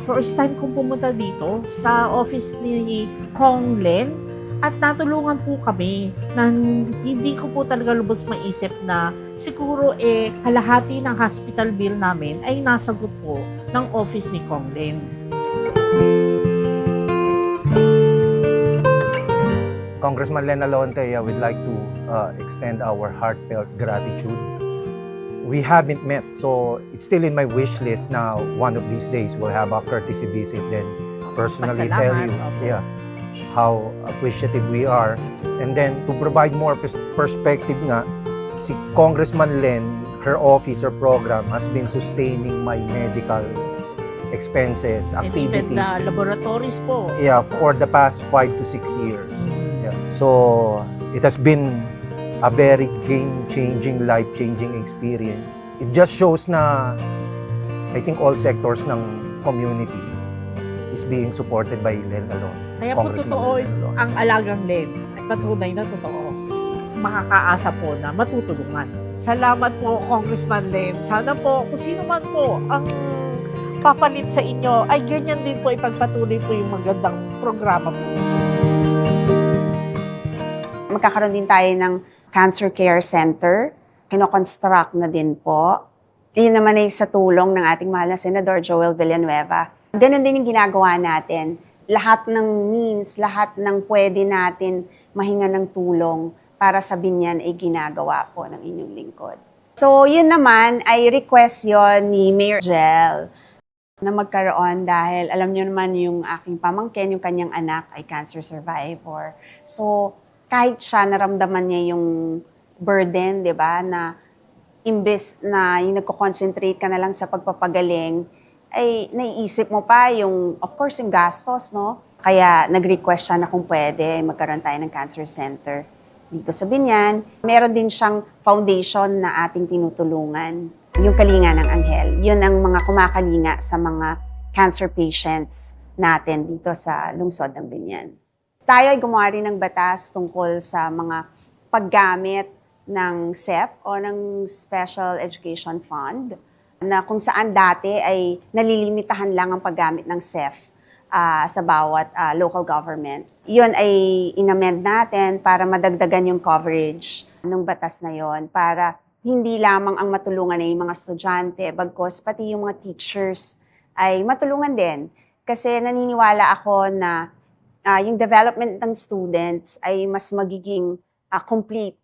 Speaker 19: first time kong pumunta dito sa office ni Kong Len at natulungan po kami na hindi ko po talaga lubos maisip na siguro kalahati ng hospital bill namin ay nasagot po ng office ni Kong Len.
Speaker 18: Congressman Len Alonte, I would like to extend our heartfelt gratitude. We haven't met, so it's still in my wish list now. One of these days, we'll have a courtesy visit and personally tell you how appreciative we are. And then, to provide more perspective nga, si Congressman Len, her office or program has been sustaining my medical expenses, activities.
Speaker 19: And even the laboratories po.
Speaker 18: Yeah, for the past 5 to 6 years. Yeah. So, it has been a very game-changing, life-changing experience. It just shows na I think all sectors ng community is being supported by Len alone.
Speaker 19: Kaya po totoo ang Alagang Len. Patunay na totoo. Makakaasa po na matutulungan Salamat po, Congressman Len. Sana po, kung sino man po ang papalit sa inyo, ay ganyan din po ipagpatuloy po yung magandang programa po.
Speaker 2: Magkakaroon din tayo ng Cancer Care Center. Kino-construct na din po. Yun naman ay sa tulong ng ating mahal na Senador Joel Villanueva. Ganon din yung ginagawa natin. Lahat ng means, lahat ng pwede natin mahinga ng tulong para sa binyan ay ginagawa po ng inyong lingkod. So, yun naman ay request yon ni Mayor Jel na magkaroon dahil alam niyo naman yung aking pamangkin, yung kanyang anak ay cancer survivor. So, kahit siya naramdaman niya yung burden, di ba, na imbes na yung nagko-concentrate ka na lang sa pagpapagaling, ay naiisip mo pa yung, of course, yung gastos, no? Kaya nag-request siya na kung pwede magkaroon tayo ng cancer center dito sa Binyan. Meron din siyang foundation na ating tinutulungan, yung Kalinga ng Anghel. Yun ang mga kumakalinga sa mga cancer patients natin dito sa lungsod ng Binyan. Tayo ay gumawa rin ng batas tungkol sa mga paggamit ng SEP o ng Special Education Fund na kung saan dati ay nalilimitahan lang ang paggamit ng SEF sa bawat local government. Yun ay inamend natin para madagdagan yung coverage ng batas na yon para hindi lamang ang matulungan ay mga estudyante, bagkos pati yung mga teachers ay matulungan din. Kasi naniniwala ako na yung development ng students ay mas magiging complete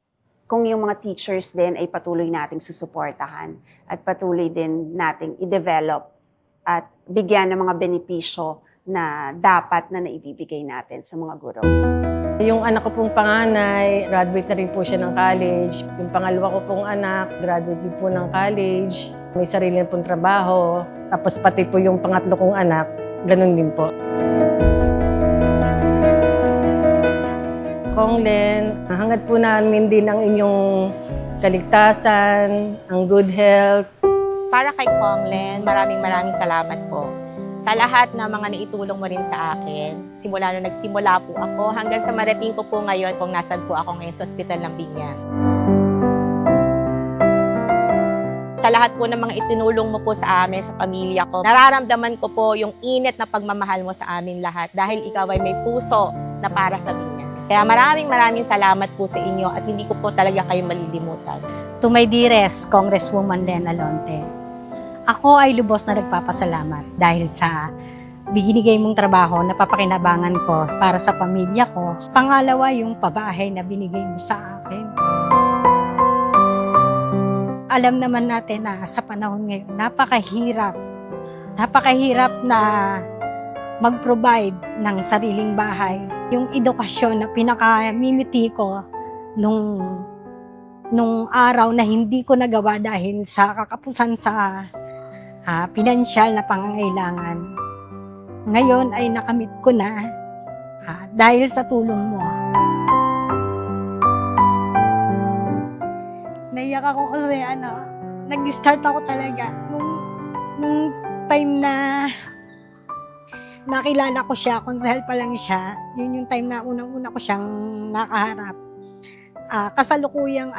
Speaker 2: kung yung mga teachers din ay patuloy nating susuportahan at patuloy din nating i-develop at bigyan ng mga benepisyo na dapat na naibibigay natin sa mga guro.
Speaker 13: Yung anak ko pong panganay, graduate na rin po siya ng college. Yung pangalawa ko pong anak, graduate din po ng college. May sarili na pong trabaho. Tapos pati po yung pangatlo kong anak, ganun din po. Konglen, hangad po namin din ang inyong kaligtasan, ang good health.
Speaker 4: Para kay Konglen, maraming salamat po. Sa lahat ng mga naitulong mo rin sa akin, simula nung nagsimula po ako, hanggang sa marating ko po ngayon kung nasan po ako ngayon sa ospital ng Binyan. Sa lahat po ng mga itinulong mo po sa amin, sa pamilya ko, nararamdaman ko po yung init na pagmamahal mo sa amin lahat dahil ikaw ay may puso na para sa Binyan. Kaya maraming salamat po sa inyo at hindi ko po talaga kayo malilimutan.
Speaker 5: To my dearest Congresswoman Lena Lonte, ako ay lubos na nagpapasalamat dahil sa binigay mong trabaho na papakinabangan ko para sa pamilya ko. Pangalawa, yung pabahay na binigay mo sa akin. Alam naman natin na sa panahon ngayon, napakahirap na mag-provide ng sariling bahay. Yung edukasyon na pinakamimiti ko nung araw na hindi ko nagawa dahil sa kakapusan sa pinansyal na pangangailangan. Ngayon ay nakamit ko na dahil sa tulong mo. Naiyak ako kasi nag-start ako talaga nung time na nakilala ko siya, konsehal pa lang siya. Yun yung time na unang-una ko siyang nakaharap. Kasalukuyang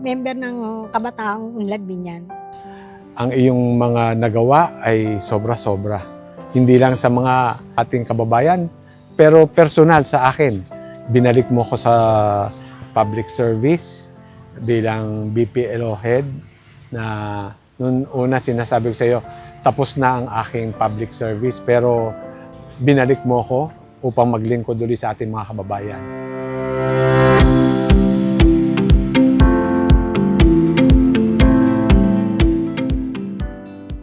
Speaker 5: member ng Kabataang Unlad Binyan.
Speaker 7: Ang iyong mga nagawa ay sobra-sobra. Hindi lang sa mga ating kababayan, pero personal sa akin. Binalik mo ko sa public service bilang BPLO head na noon una sinasabi ko sa iyo, tapos na ang aking public service, pero binalik mo ko upang maglingkod ulit sa ating mga kababayan.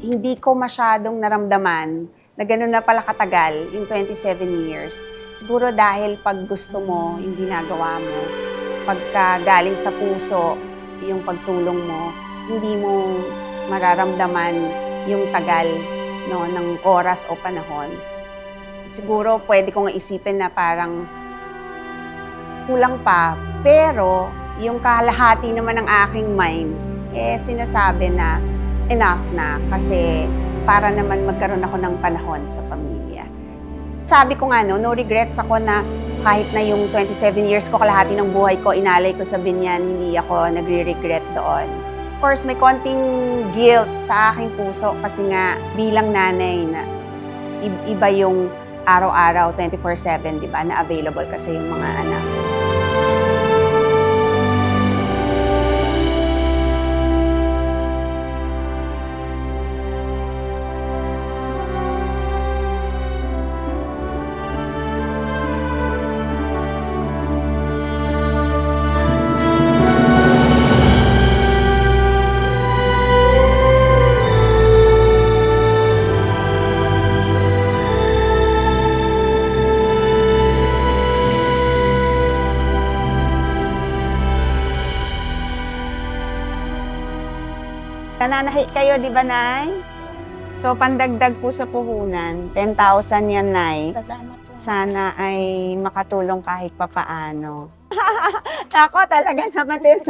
Speaker 2: Hindi ko masyadong naramdaman na gano'n na pala katagal, yung 27 years. Siguro dahil pag gusto mo, yung ginagawa mo, pagka galing sa puso, yung pagtulong mo, hindi mo mararamdaman yung tagal ng oras o panahon. Siguro pwede kong isipin na parang kulang pa, pero yung kalahati naman ng aking mind, sinasabi na enough na kasi para naman magkaroon ako ng panahon sa pamilya. Sabi ko nga, no regrets ako na kahit na yung 27 years ko, kalahati ng buhay ko, inalay ko sa Binyan, hindi ako nagre-regret doon. Of course, may konting guilt sa aking puso kasi nga bilang nanay na iba yung araw-araw, 24/7, di ba, na available kasi yung mga anak. Nananahi kayo, di ba, Nay? So, pandagdag po sa puhunan, 10,000 yan, Nay. Sana ay makatulong kahit papaano. Ako, talaga naman din.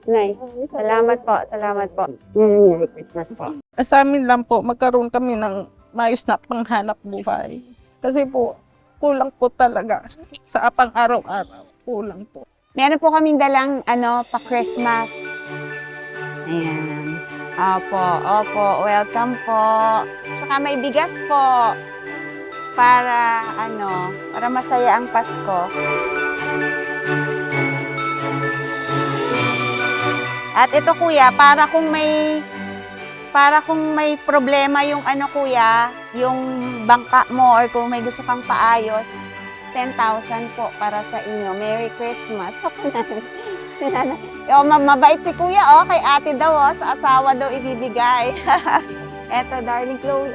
Speaker 2: Nay, salamat po, salamat po. Merry Christmas po.
Speaker 20: Sa amin lang po, magkaroon kami ng maayos na panghanap buhay. Kasi po, kulang po talaga sa pang araw-araw. Kulang po.
Speaker 2: Meron po kaming dalang, pa-Christmas. Ayan. Opo, welcome po. Saka may bigas po. Para, para masaya ang Pasko. At ito, kuya, para kung may problema yung kuya, yung bangka mo or kung may gusto kang paayos, 10,000 po para sa inyo. Merry Christmas. Mabait si kuya, kay ate daw, sa asawa daw ibibigay. Eto, darling Chloe,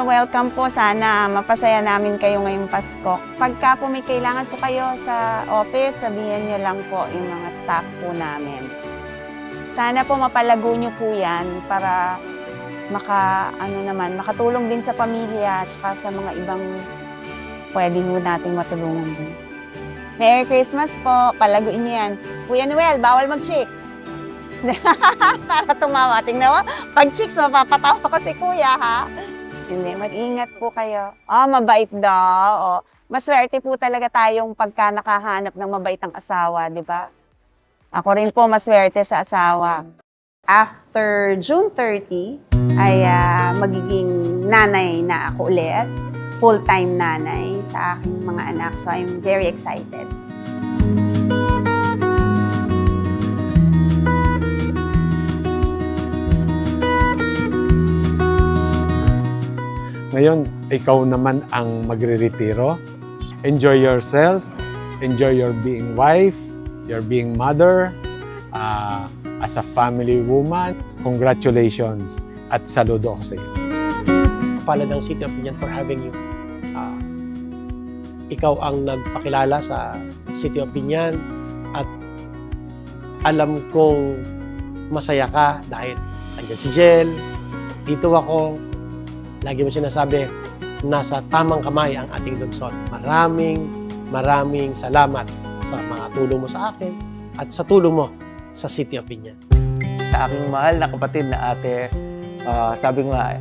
Speaker 2: welcome po. Sana mapasaya namin kayo ngayong Pasko. Pagka po may kailangan po kayo sa office, sabihin nyo lang po yung mga staff po namin. Sana po mapalago nyo po yan para makatulong din sa pamilya at sa mga ibang pwede ho nating matulungan din. Merry Christmas po. Palaguin niyo yan. Kuya Noel, bawal mag-chicks. Para tumawa. Tingnan mo, pag chicks, mapapatawa ko si kuya, ha? Hindi, mag-ingat po kayo. Mabait daw. Maswerte po talaga tayong pagka nakahanap ng mabait ang asawa, di ba? Ako rin po maswerte sa asawa. After June 30, ay magiging nanay na ako ulit. Full-time nanay sa aking mga anak. So, I'm very excited.
Speaker 7: Ngayon, ikaw naman ang magre-retiro. Enjoy yourself. Enjoy your being wife, your being mother, as a family woman. Congratulations at saludo ako sa iyo.
Speaker 3: Palad ang City of Binyan for having you. Ikaw ang nagpakilala sa City of Binyan at alam kong masaya ka dahil andyan si Jel, dito ako. Lagi mo sinasabi, nasa tamang kamay ang ating lungsod. Maraming salamat sa mga tulong mo sa akin at sa tulong mo sa City of Binyan.
Speaker 11: Sa aking mahal na kapatid na ate, sabi nga,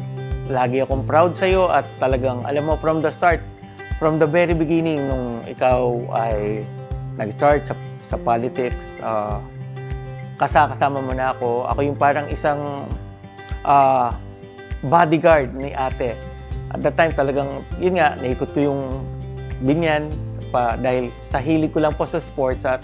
Speaker 11: lagi akong proud sa'yo at talagang, alam mo, from the start, from the very beginning, nung ikaw ay nag-start sa politics, kasama mo na ako. Ako yung parang isang bodyguard ni ate. At that time talagang, yun nga, naikot ko yung Binyan dahil sa hilig ko lang po sa sports at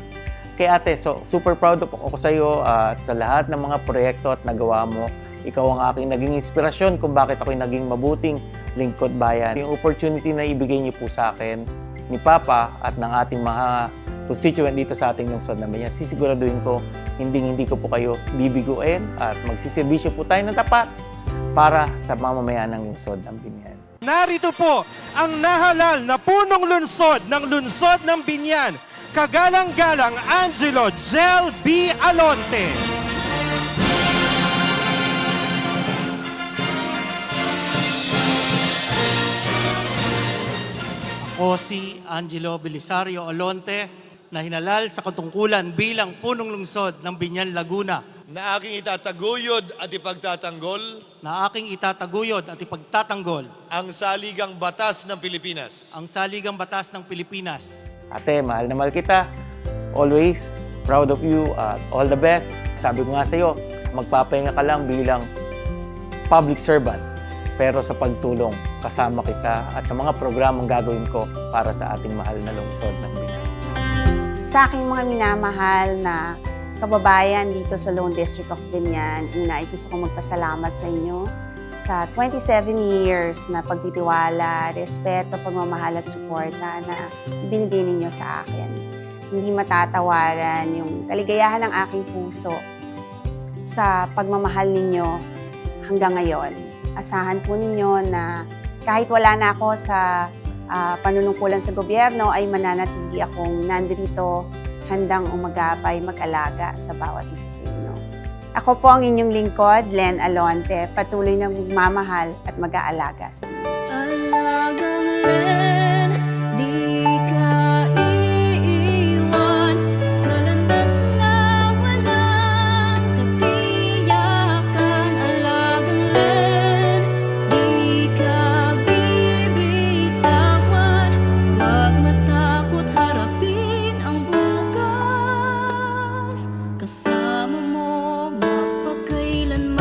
Speaker 11: kay ate. So, super proud ako sa iyo at sa lahat ng mga proyekto at nagawa mo. Ikaw ang aking naging inspirasyon kung bakit ako'y naging mabuting lingkod bayan. Yung opportunity na ibigay niyo po sa akin ni Papa at ng ating mga constituent dito sa ating lungsod na Binyan, sisiguraduhin ko, hindi ko po kayo bibiguin at magsiservisyo po tayo ng tapat para sa mamamayan ng lungsod ng Binyan.
Speaker 8: Narito po ang nahalal na punong lungsod ng Binyan, kagalang-galang Angelo Jel B. Alonte.
Speaker 21: Ako si Angelo Belisario Alonte na hinalal sa katungkulan bilang punong lungsod ng Binyan, Laguna
Speaker 1: na aking itataguyod at ipagtatanggol
Speaker 21: na aking itataguyod at ipagtatanggol
Speaker 1: ang saligang batas ng Pilipinas.
Speaker 21: ang saligang batas ng Pilipinas.
Speaker 11: Ate, mahal na mahal kita. Always proud of you at all the best. Sabi ko nga sa'yo, magpapahinga ka lang bilang public servant. Pero sa pagtulong, kasama kita at sa mga programang gagawin ko para sa ating mahal na lungsod ng Binyan.
Speaker 2: Sa aking mga minamahal na kababayan dito sa Lone District of Binyan, una ay gusto kong magpasalamat sa inyo sa 27 years na pagtitiwala, respeto, pagmamahal at suporta na binigay ninyo sa akin. Hindi matatawaran yung kaligayahan ng aking puso sa pagmamahal ninyo hanggang ngayon. Asahan po ninyo na kahit wala na ako sa panunungkulan sa gobyerno ay mananatili akong nandito handang umagapay mag-alaga sa bawat isa sa inyo. Ako po ang inyong lingkod, Len Alonte, patuloy na magmamahal at mag-aalaga sa inyo.
Speaker 22: Alagang Len, di ka iiwan sa landas na walang katiyakan. Alagang Len, di ka bibitawan, huwag matakot harapin ang bukas. Kasama mo magpakailanman.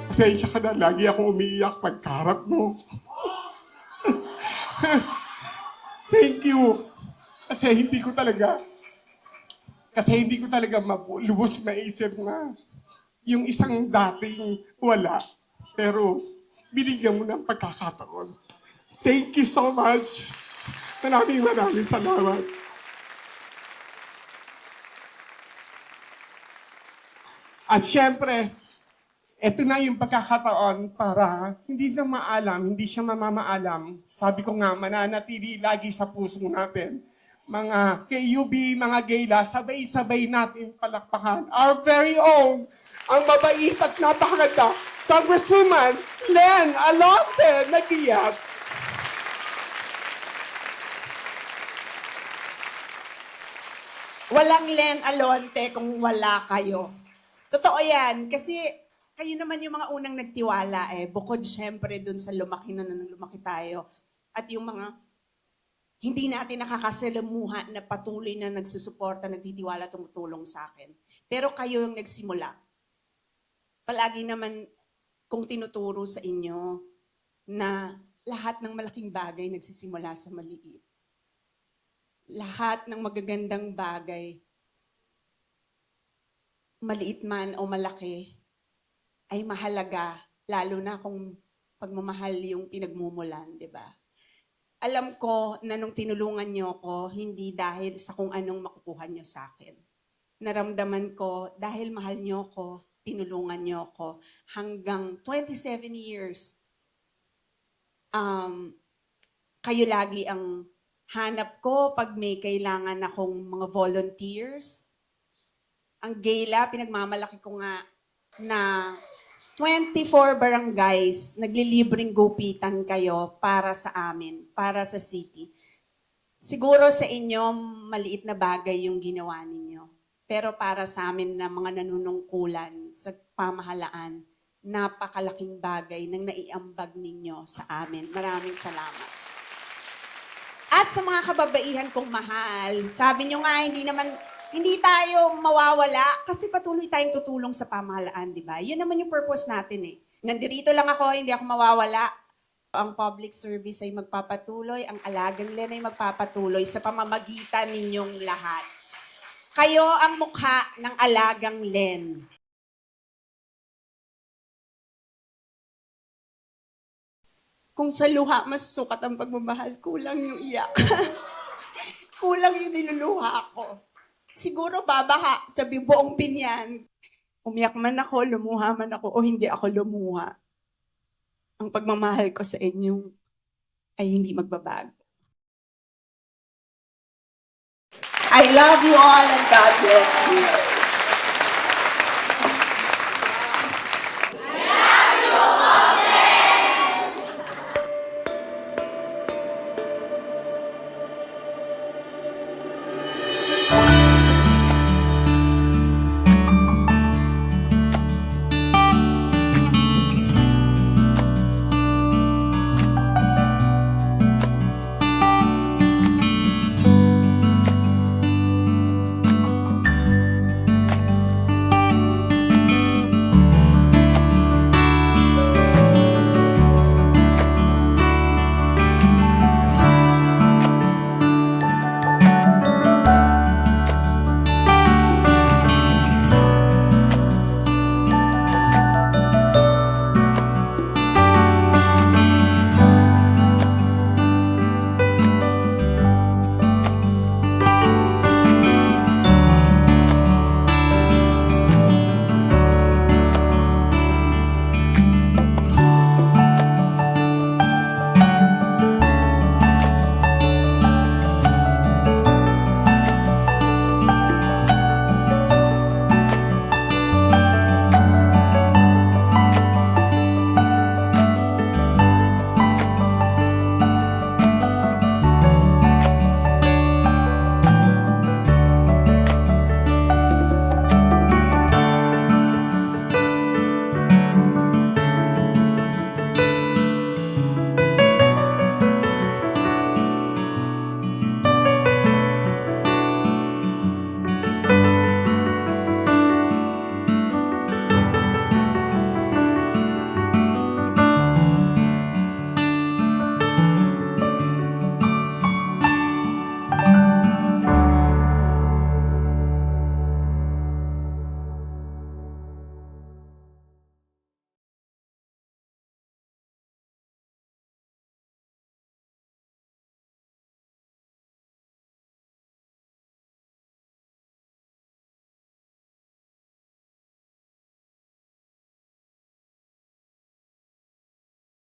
Speaker 23: Pasensya ka na, lagi akong umiiyak pagkarap mo. Thank you. Kasi hindi ko talaga lubos maisip na yung isang dating wala, pero binigyan mo ng pagkakataon. Thank you so much. Maraming salamat. At syempre, ito na yung pagkakataon para hindi siya mamamaalam. Sabi ko nga, mananatili lagi sa puso natin. Mga KUB, mga Gayla, sabay-sabay natin palakpakan. Our very own, ang mabait at napakaganda, Congresswoman Len Alonte Nagiyat.
Speaker 24: Walang Len Alonte kung wala kayo. Totoo yan, kasi kayo naman yung mga unang nagtiwala bukod syempre dun sa lumaki na lumaki tayo. At yung mga hindi natin nakakasalamuha na patuloy na nagsusuporta, nagtitiwala, tumutulong sa akin. Pero kayo yung nagsimula. Palagi naman kung tinuturo sa inyo na lahat ng malaking bagay nagsisimula sa maliit. Lahat ng magagandang bagay, maliit man o malaki, ay mahalaga, lalo na kung pagmamahal yung pinagmumulan, di ba? Alam ko na nung tinulungan niyo ko, hindi dahil sa kung anong makukuha niyo sa akin. Naramdaman ko, dahil mahal niyo ko, tinulungan niyo ko hanggang 27 years. Kayo lagi ang hanap ko pag may kailangan akong mga volunteers. Ang Gayla, pinagmamalaki ko nga na 24 barangays, naglilibreng gupitan kayo para sa amin, para sa city. Siguro sa inyo, maliit na bagay yung ginawa ninyo. Pero para sa amin na mga nanunungkulan sa pamahalaan, napakalaking bagay nang naiambag ninyo sa amin. Maraming salamat. At sa mga kababaihan kong mahal, sabi nyo nga, hindi tayo mawawala kasi patuloy tayong tutulong sa pamahalaan, di ba? Yun naman yung purpose natin . Nandito lang ako, hindi ako mawawala. Ang public service ay magpapatuloy, ang Alagang Len ay magpapatuloy sa pamamagitan ninyong lahat. Kayo ang mukha ng Alagang Len. Kung sa luha mas sukat ang pagmamahal, kulang yung iyak. Kulang yung niluluha ko. Siguro babaha sa buong Binyan. Umiyak man ako, lumuha man ako, o hindi ako lumuha. Ang pagmamahal ko sa inyo ay hindi magbabago. I love you all and God bless you.